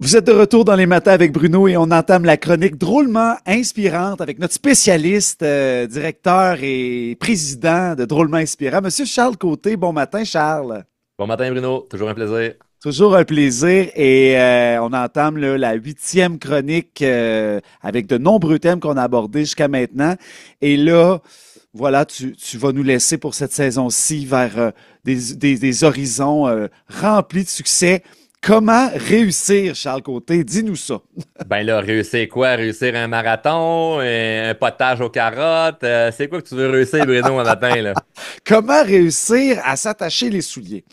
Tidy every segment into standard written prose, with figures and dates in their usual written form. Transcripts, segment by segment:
Vous êtes de retour dans les matins avec Bruno et on entame la chronique drôlement inspirante avec notre spécialiste, directeur et président de Drôlement Inspirant, Monsieur Charles Côté. Bon matin, Charles. Bon matin, Bruno. Toujours un plaisir. Toujours un plaisir et on entame là, la huitième chronique avec de nombreux thèmes qu'on a abordés jusqu'à maintenant. Et là, voilà, tu vas nous laisser pour cette saison-ci vers des horizons remplis de succès. Comment réussir, Charles Côté? Dis-nous ça. Ben là, réussir quoi? Réussir un marathon, un potage aux carottes. C'est quoi que tu veux réussir, Bruno, un matin, là? Comment réussir à s'attacher les souliers?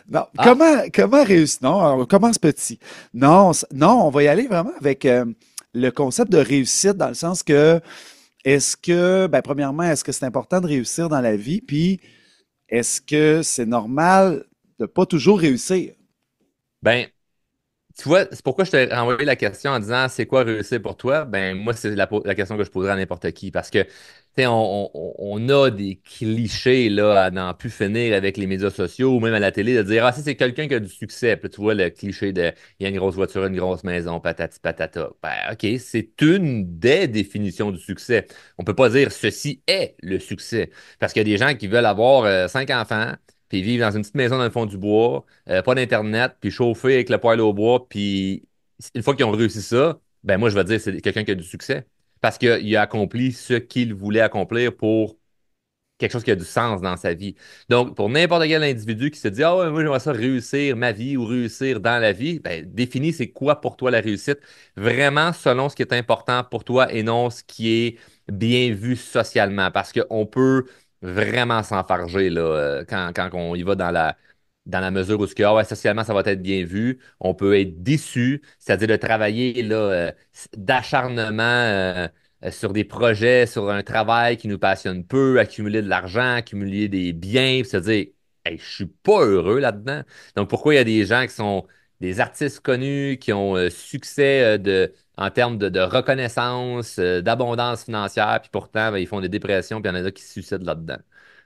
Non, Ah, comment réussir? Non, on commence petit. Non, non, on va y aller vraiment avec le concept de réussite dans le sens que ben, premièrement, est-ce que c'est important de réussir dans la vie? Puis, est-ce que c'est normal de pas toujours réussir? ben, tu vois, c'est pourquoi je t'ai envoyé la question en disant c'est quoi réussir pour toi? Ben, moi, c'est la question que je poserais à n'importe qui. Parce que, tu sais, on a des clichés, là, à n'en plus finir avec les médias sociaux ou même à la télé de dire, ah, si c'est quelqu'un qui a du succès. Puis là, tu vois le cliché de, il y a une grosse voiture, une grosse maison, patati patata. Ben, OK, c'est une des définitions du succès. On peut pas dire ceci est le succès. Parce qu'il y a des gens qui veulent avoir 5 enfants, puis vivre dans une petite maison dans le fond du bois, pas d'Internet, puis chauffer avec le poêle au bois, puis une fois qu'ils ont réussi ça, ben moi, je vais dire c'est quelqu'un qui a du succès. Parce qu'il a accompli ce qu'il voulait accomplir pour quelque chose qui a du sens dans sa vie. Donc, pour n'importe quel individu qui se dit, ah ouais, moi, j'aimerais ça réussir ma vie ou réussir dans la vie, ben, définis c'est quoi pour toi la réussite, vraiment selon ce qui est important pour toi et non ce qui est bien vu socialement. Parce qu'on peut vraiment s'enfarger là, quand on y va dans la mesure où ce que, ah ouais, socialement, ça va être bien vu. On peut être déçu, c'est-à-dire de travailler là, d'acharnement. Sur des projets, sur un travail qui nous passionne peu, accumuler de l'argent, accumuler des biens, puis se dire, hey, je suis pas heureux là-dedans. Donc, pourquoi il y a des gens qui sont des artistes connus, qui ont succès en termes de reconnaissance, d'abondance financière, puis pourtant, ben, ils font des dépressions, puis il y en a qui se suicident là-dedans.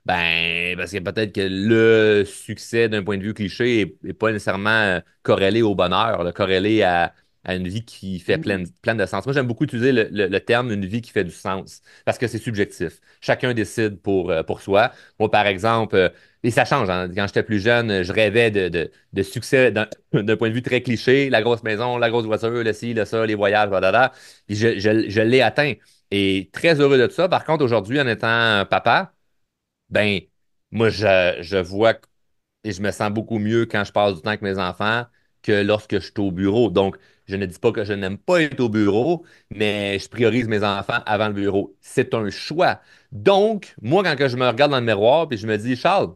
Ben, parce que peut-être que le succès, d'un point de vue cliché, est pas nécessairement corrélé au bonheur, là, corrélé à une vie qui fait Hmm. plein de sens. Moi, j'aime beaucoup utiliser le terme une vie qui fait du sens parce que c'est subjectif. Chacun décide pour soi. Moi, par exemple, et ça change, hein. Quand j'étais plus jeune, je rêvais de succès d'un point de vue très cliché, la grosse maison, la grosse voiture, le ci, le ça, les voyages, blablabla. Puis je l'ai atteint. Et très heureux de ça. Par contre, aujourd'hui, en étant papa, ben, moi, je vois et je me sens beaucoup mieux quand je passe du temps avec mes enfants que lorsque je suis au bureau. Donc, je ne dis pas que je n'aime pas être au bureau, mais je priorise mes enfants avant le bureau. C'est un choix. Donc, moi, quand que je me regarde dans le miroir et je me dis, Charles,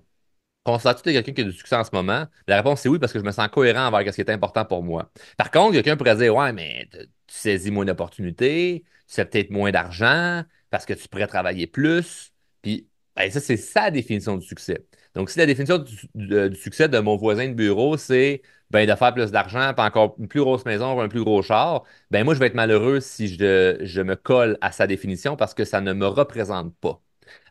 considères-tu que tu es quelqu'un qui a du succès en ce moment? La réponse, c'est oui, parce que je me sens cohérent envers ce qui est important pour moi. Par contre, quelqu'un pourrait dire, ouais, mais tu saisis moins d'opportunités, tu fais peut-être moins d'argent parce que tu pourrais travailler plus. Puis, ben, ça, c'est sa définition du succès. Donc, si la définition du succès de mon voisin de bureau, c'est ben, de faire plus d'argent, puis encore une plus grosse maison, un plus gros char, ben moi, je vais être malheureux si je me colle à sa définition parce que ça ne me représente pas.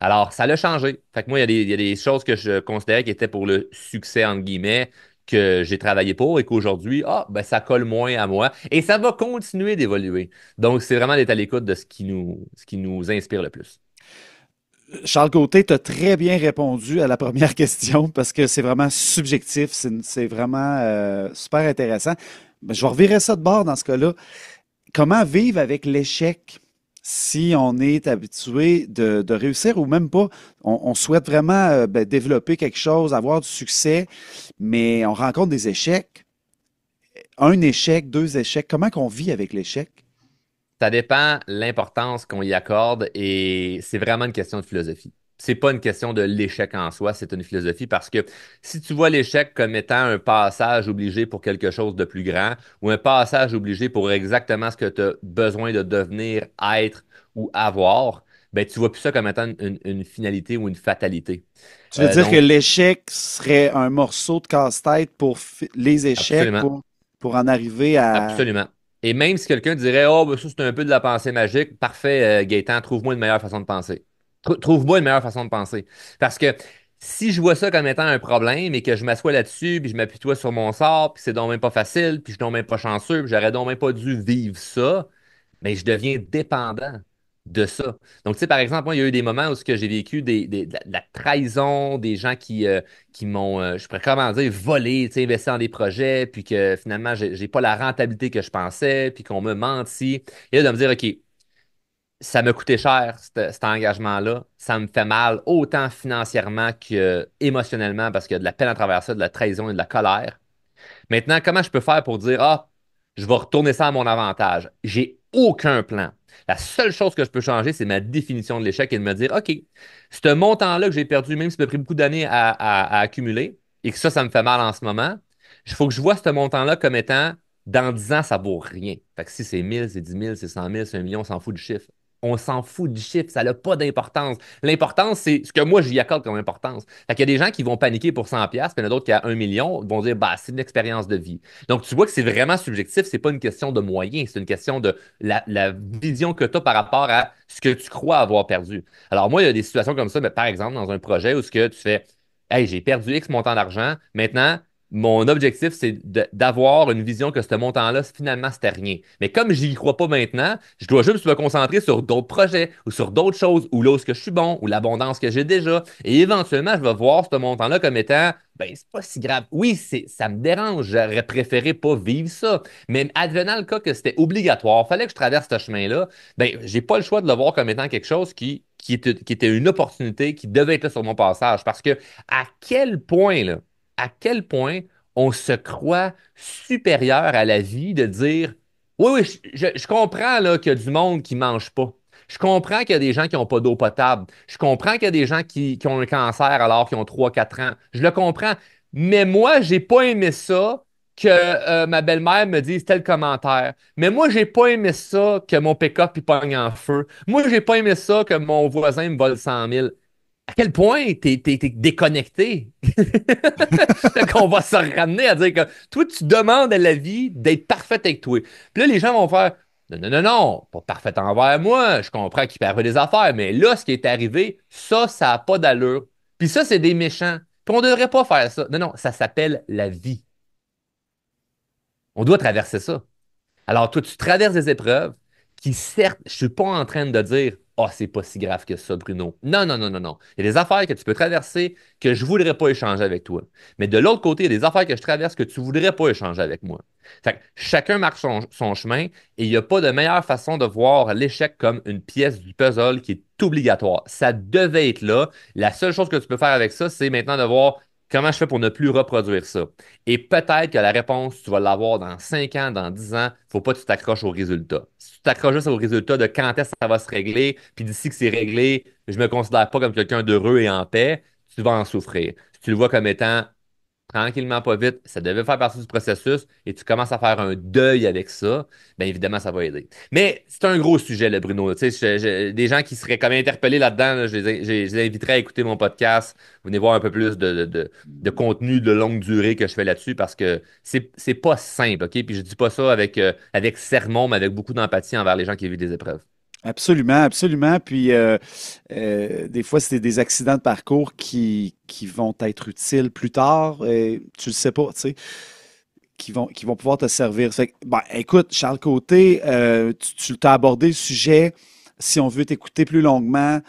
Alors, ça l'a changé. Fait que moi, il y a des choses que je considérais qui étaient pour le succès, entre guillemets, que j'ai travaillé pour et qu'aujourd'hui, ah, ben, ça colle moins à moi. Et ça va continuer d'évoluer. Donc, c'est vraiment d'être à l'écoute de ce qui nous inspire le plus. Charles Côté, tu as très bien répondu à la première question parce que c'est vraiment subjectif, c'est vraiment super intéressant. Ben, je vais revirer ça de bord dans ce cas-là. Comment vivre avec l'échec si on est habitué de réussir ou même pas? On souhaite vraiment ben, développer quelque chose, avoir du succès, mais on rencontre des échecs. Un échec, deux échecs. Comment qu'on vit avec l'échec? Ça dépend l'importance qu'on y accorde et c'est vraiment une question de philosophie. C'est pas une question de l'échec en soi, c'est une philosophie parce que si tu vois l'échec comme étant un passage obligé pour quelque chose de plus grand ou un passage obligé pour exactement ce que tu as besoin de devenir, être ou avoir, ben tu vois plus ça comme étant une finalité ou une fatalité. Tu veux dire que Donc, l'échec serait un morceau de casse-tête pour les échecs, absolument. pour en arriver à... Absolument. Et même si quelqu'un dirait, oh, ben ça, c'est un peu de la pensée magique, parfait, Gaëtan, trouve-moi une meilleure façon de penser. Trouve-moi une meilleure façon de penser. Parce que Si je vois ça comme étant un problème et que je m'assois là-dessus, puis je m'appuie-toi sur mon sort, puis c'est donc même pas facile, puis je suis donc même pas chanceux, puis j'aurais donc même pas dû vivre ça, mais je deviens dépendant de ça. Donc, tu sais, par exemple, moi, il y a eu des moments où ce que j'ai vécu de la trahison, des gens qui m'ont, je pourrais comment dire, volé, tu sais, investi dans des projets, puis que finalement, j'ai pas la rentabilité que je pensais, puis qu'on me mentit. Et là, de me dire, OK, ça m'a coûté cher, cet engagement-là. Ça me fait mal, autant financièrement que émotionnellement, parce qu'il y a de la peine à travers ça, de la trahison et de la colère. Maintenant, comment je peux faire pour dire, ah, je vais retourner ça à mon avantage? J'ai aucun plan. La seule chose que je peux changer, c'est ma définition de l'échec et de me dire, OK, ce montant-là que j'ai perdu, même si ça m'a pris beaucoup d'années à accumuler, et que ça me fait mal en ce moment, il faut que je vois ce montant-là comme étant, dans 10 ans, ça vaut rien. Fait que si c'est 1000, c'est 10 000, c'est 100 000, c'est 1 million, on s'en fout du chiffre. On s'en fout du chiffre, ça n'a pas d'importance. L'importance, c'est ce que moi, j'y accorde comme importance. Fait qu'il y a des gens qui vont paniquer pour 100 pièces, puis il y en a d'autres qui à 1 million vont dire bah c'est une expérience de vie. Donc tu vois que c'est vraiment subjectif, c'est pas une question de moyens, c'est une question de la vision que tu as par rapport à ce que tu crois avoir perdu. Alors moi, il y a des situations comme ça, mais par exemple dans un projet où ce que tu fais hey, j'ai perdu X montant d'argent, maintenant mon objectif, c'est d'avoir une vision que ce montant-là, finalement, c'était rien. Mais comme j'y crois pas maintenant, je dois juste me concentrer sur d'autres projets ou sur d'autres choses, ou là où ce que je suis bon, ou l'abondance que j'ai déjà. Et éventuellement, je vais voir ce montant-là comme étant, ben, c'est pas si grave. Oui, ça me dérange, j'aurais préféré pas vivre ça. Mais advenant le cas que c'était obligatoire, fallait que je traverse ce chemin-là, ben, j'ai pas le choix de le voir comme étant quelque chose qui était une opportunité qui devait être là sur mon passage. Parce que à quel point, là, à quel point on se croit supérieur à la vie de dire oui, oui, je comprends là, qu'il y a du monde qui ne mange pas. Je comprends qu'il y a des gens qui n'ont pas d'eau potable. Je comprends qu'il y a des gens qui ont un cancer alors qu'ils ont 3 4 ans. Je le comprends. Mais moi, j'ai pas aimé ça que ma belle-mère me dise tel commentaire. Mais moi, j'ai pas aimé ça que mon pick-up il pogne en feu. Moi, j'ai pas aimé ça que mon voisin me vole 100 000. À quel point t'es déconnecté? Qu'on va se ramener à dire que toi, tu demandes à la vie d'être parfaite avec toi. Puis là, les gens vont faire non, non, non, non, pas parfaite envers moi. Je comprends qu'il peut arriver des affaires, mais là, ce qui est arrivé, ça n'a pas d'allure. Puis ça, c'est des méchants. Puis on ne devrait pas faire ça. Non, non, ça s'appelle la vie. On doit traverser ça. Alors, toi, tu traverses des épreuves qui, certes, je ne suis pas en train de dire oh, c'est pas si grave que ça, Bruno. Non, non, non, non, non. Il y a des affaires que tu peux traverser que je ne voudrais pas échanger avec toi. Mais de l'autre côté, il y a des affaires que je traverse que tu ne voudrais pas échanger avec moi. Fait que chacun marque son chemin et il n'y a pas de meilleure façon de voir l'échec comme une pièce du puzzle qui est obligatoire. Ça devait être là. La seule chose que tu peux faire avec ça, c'est maintenant de voir comment je fais pour ne plus reproduire ça. Et peut-être que la réponse, tu vas l'avoir dans 5 ans, dans 10 ans. Faut pas que tu t'accroches au résultat. Si tu t'accroches juste au résultat de quand est-ce que ça va se régler, puis d'ici que c'est réglé, je me considère pas comme quelqu'un d'heureux et en paix, tu vas en souffrir. Si tu le vois comme étant tranquillement, pas vite, ça devait faire partie du processus et tu commences à faire un deuil avec ça, bien évidemment, ça va aider. Mais c'est un gros sujet, là, Bruno. Tu sais, des gens qui seraient quand même interpellés là-dedans, là, je les inviterais à écouter mon podcast. Venez voir un peu plus de contenu de longue durée que je fais là-dessus parce que c'est pas simple, OK? Puis je dis pas ça avec sermon, mais avec beaucoup d'empathie envers les gens qui vivent des épreuves. Absolument, absolument. Puis, des fois, c'est des accidents de parcours qui vont être utiles plus tard. Et tu le sais pas, tu sais, qui vont pouvoir te servir. Fait que, ben, écoute, Charles Côté, tu t'as abordé le sujet. Si on veut t'écouter plus longuement,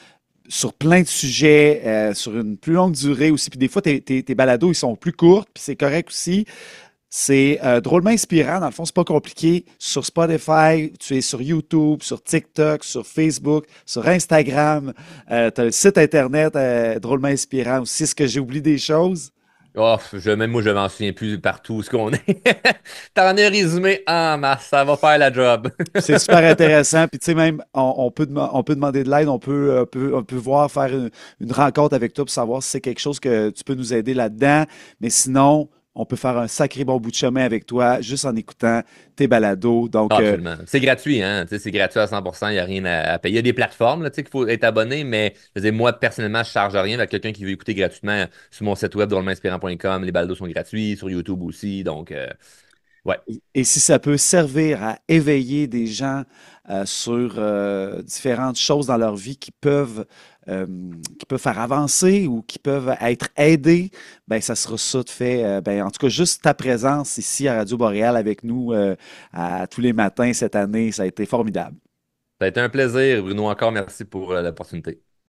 sur plein de sujets, sur une plus longue durée aussi. Puis des fois, tes balados, ils sont plus courts, puis c'est correct aussi. C'est drôlement inspirant. Dans le fond, c'est pas compliqué. Sur Spotify, tu es sur YouTube, sur TikTok, sur Facebook, sur Instagram. Tu as le site Internet drôlement inspirant aussi. Est-ce que j'ai oublié des choses? Oh, même moi, je m'en souviens plus partout où ce qu'on est. T'en as résumé en masse, ça va faire la job. C'est super intéressant. Puis, tu sais, même, on peut demander de l'aide, on peut voir, faire une rencontre avec toi pour savoir si c'est quelque chose que tu peux nous aider là-dedans. Mais sinon, on peut faire un sacré bon bout de chemin avec toi juste en écoutant tes balados. Donc, Ah, absolument. C'est gratuit, hein? Tu sais, c'est gratuit à 100%, il n'y a rien à payer. Il y a des plateformes là, tu sais, qu'il faut être abonné, mais je veux dire, moi, personnellement, je ne charge rien avec quelqu'un qui veut écouter gratuitement sur mon site web, drôlementinspirant.com. Les balados sont gratuits, sur YouTube aussi. Donc, ouais. et si ça peut servir à éveiller des gens sur différentes choses dans leur vie qui peuvent qui peuvent faire avancer ou qui peuvent être aidés, ben ça sera ça de fait. Ben, en tout cas, juste ta présence ici à Radio Boréal avec nous à tous les matins cette année, ça a été formidable. Ça a été un plaisir, Bruno. Encore merci pour l'opportunité.